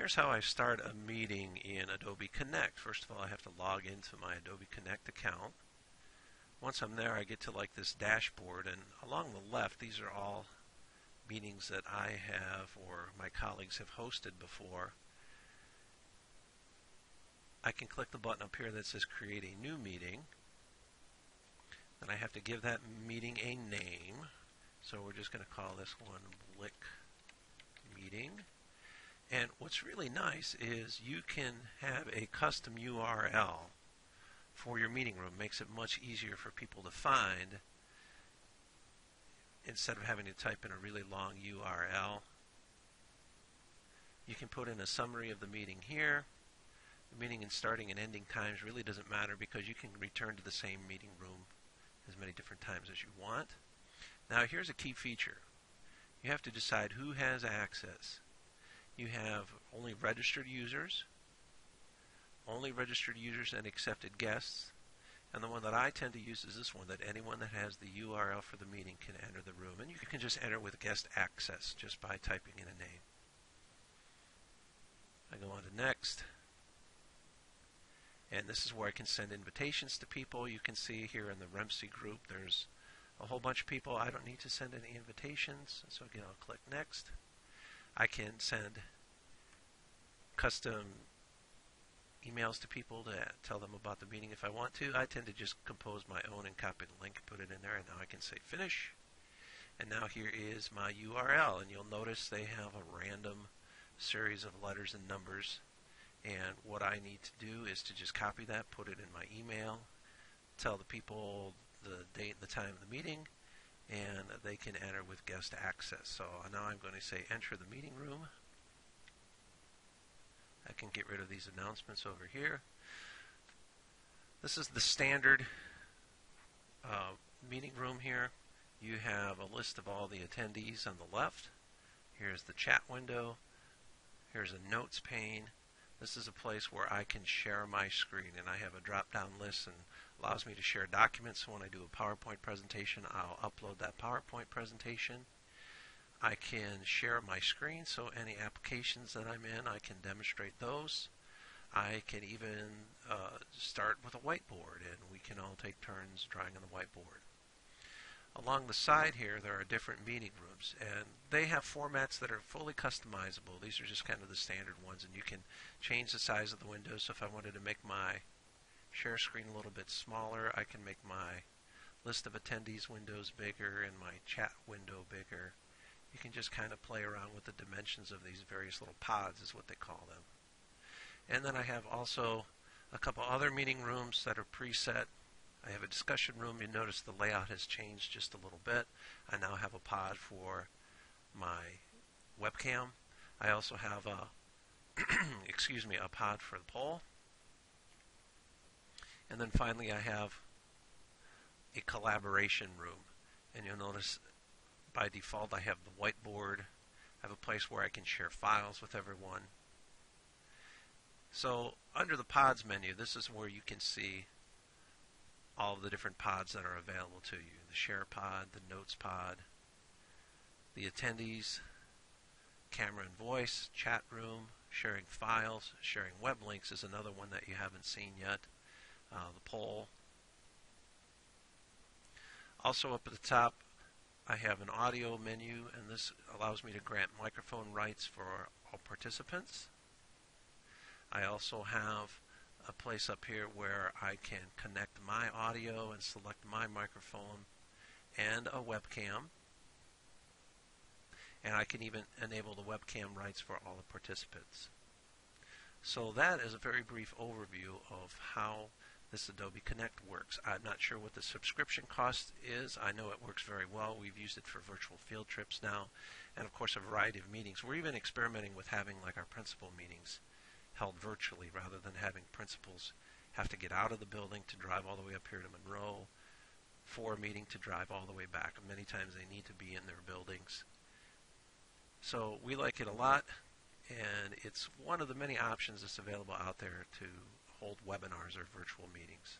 Here's how I start a meeting in Adobe Connect. First of all, I have to log into my Adobe Connect account. Once I'm there, I get to like this dashboard, and along the left, these are all meetings that I have or my colleagues have hosted before. I can click the button up here that says Create a New Meeting. Then I have to give that meeting a name. So we're just going to call this one Blick Meeting. And what's really nice is you can have a custom URL for your meeting room. Makes it much easier for people to find instead of having to type in a really long URL. You can put in a summary of the meeting here. The meeting and starting and ending times really doesn't matter because you can return to the same meeting room as many different times as you want. Now here's a key feature. You have to decide who has access. You have only registered users and accepted guests, and the one that I tend to use is this one, that anyone that has the URL for the meeting can enter the room, and you can just enter with guest access just by typing in a name. I go on to next, and this is where I can send invitations to people. You can see here in the REMC group there's a whole bunch of people. I don't need to send any invitations, so again I'll click next. I can send custom emails to people to tell them about the meeting if I want to. I tend to just compose my own and copy the link, put it in there, and now I can say finish. And now here is my URL, and you'll notice they have a random series of letters and numbers, and what I need to do is to just copy that, put it in my email, tell the people the date and the time of the meeting, and they can enter with guest access. So now I'm going to say enter the meeting room. I can get rid of these announcements over here. This is the standard meeting room here. You have a list of all the attendees on the left. Here's the chat window. Here's a notes pane. This is a place where I can share my screen, and I have a drop-down list and allows me to share documents. So when I do a PowerPoint presentation, I'll upload that PowerPoint presentation. I can share my screen, so any applications that I'm in, I can demonstrate those. I can even start with a whiteboard, and we can all take turns drawing on the whiteboard. Along the side here, there are different meeting rooms, and they have formats that are fully customizable. These are just kind of the standard ones, and you can change the size of the windows. So if I wanted to make my share screen a little bit smaller, I can make my list of attendees windows bigger and my chat window bigger. You can just kind of play around with the dimensions of these various little pods is what they call them. And then I have also a couple other meeting rooms that are preset. I have a discussion room. You notice the layout has changed just a little bit. I now have a pod for my webcam. I also have a a pod for the poll. And then finally I have a collaboration room. And you'll notice by default I have the whiteboard. I have a place where I can share files with everyone. So under the pods menu, this is where you can see all of the different pods that are available to you. The share pod, the notes pod, the attendees, camera and voice, chat room, sharing files, sharing web links is another one that you haven't seen yet. The poll. Also up at the top I have an audio menu, and this allows me to grant microphone rights for all participants. I also have a place up here where I can connect my audio and select my microphone and a webcam. And I can even enable the webcam rights for all the participants. So that is a very brief overview of how this Adobe Connect works. I'm not sure what the subscription cost is. I know it works very well. We've used it for virtual field trips now, and of course a variety of meetings. We're even experimenting with having like our principal meetings held virtually rather than having principals have to get out of the building to drive all the way up here to Monroe for a meeting to drive all the way back. Many times they need to be in their buildings. So we like it a lot, and it's one of the many options that's available out there to hold webinars or virtual meetings.